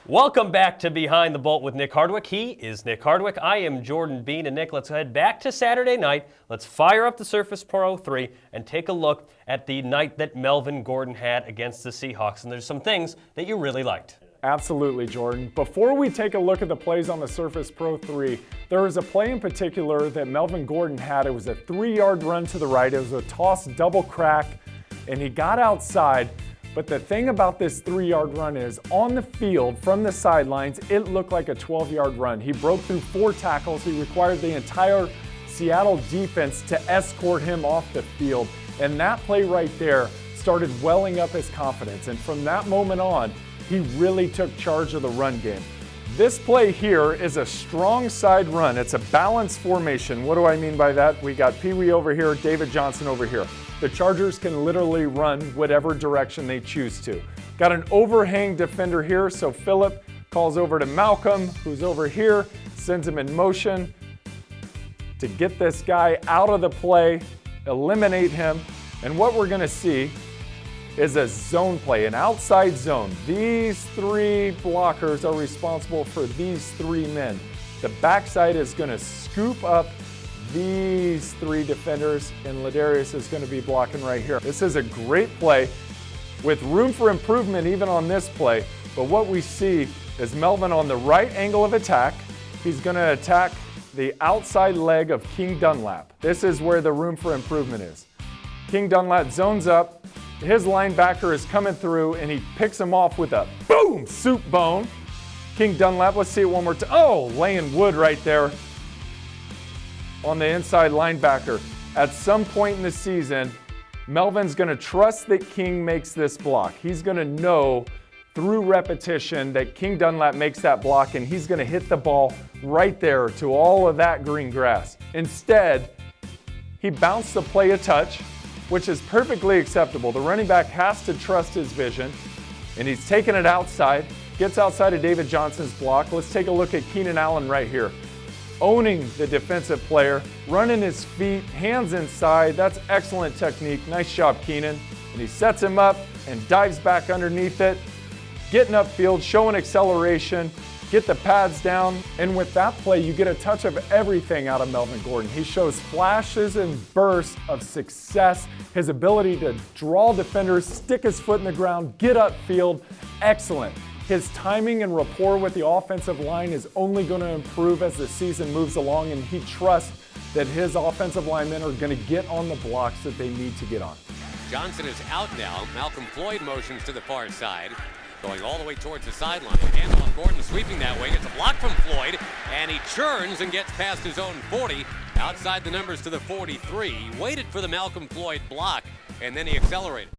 Welcome back to Behind the Bolt with Nick Hardwick. He is Nick Hardwick. I am Jordan Bean. And Nick, let's head back to Saturday night. Let's fire up the Surface Pro 3 and take a look at the night that Melvin Gordon had against the Seahawks. And there's some things that you really liked. Absolutely, Jordan. Before we take a look at the plays on the Surface Pro 3, there was a play in particular that Melvin Gordon had. It was a 3-yard run to the right. It was a toss double crack, and he got outside. But the thing about this 3-yard run is, on the field, from the sidelines, it looked like a 12-yard run. He broke through 4 tackles. He required the entire Seattle defense to escort him off the field. And that play right there started welling up his confidence. And from that moment on, he really took charge of the run game. This play here is a strong side run. It's a balanced formation. What do I mean by that? We got Pee Wee over here, David Johnson over here. The Chargers can literally run whatever direction they choose to. Got an overhang defender here, so Phillip calls over to Malcolm, who's over here, sends him in motion to get this guy out of the play, eliminate him, and what we're gonna see is a zone play, an outside zone. These 3 blockers are responsible for these 3 men. The backside is gonna scoop up these 3 defenders, and Ladarius is gonna be blocking right here. This is a great play with room for improvement even on this play, but what we see is Melvin on the right angle of attack. He's gonna attack the outside leg of King Dunlap. This is where the room for improvement is. King Dunlap zones up. His linebacker is coming through, and he picks him off with a boom, soup bone. King Dunlap, let's see it one more time. Oh, laying wood right there on the inside linebacker. At some point in the season, Melvin's gonna trust that King makes this block. He's gonna know through repetition that King Dunlap makes that block, and he's gonna hit the ball right there to all of that green grass. Instead, he bounced the play a touch, which is perfectly acceptable. The running back has to trust his vision, and he's taking it outside, gets outside of David Johnson's block. Let's take a look at Keenan Allen right here. Owning the defensive player, running his feet, hands inside. That's excellent technique. Nice job, Keenan. And he sets him up and dives back underneath it, getting upfield, showing acceleration, get the pads down, and with that play, you get a touch of everything out of Melvin Gordon. He shows flashes and bursts of success, his ability to draw defenders, stick his foot in the ground, get upfield, excellent. His timing and rapport with the offensive line is only going to improve as the season moves along, and he trusts that his offensive linemen are going to get on the blocks that they need to get on. Johnson is out now. Malcolm Floyd motions to the far side, going all the way towards the sideline. Handoff, Gordon sweeping that way, gets a block from Floyd, and he churns and gets past his own 40, outside the numbers to the 43. He waited for the Malcolm Floyd block, and then he accelerated.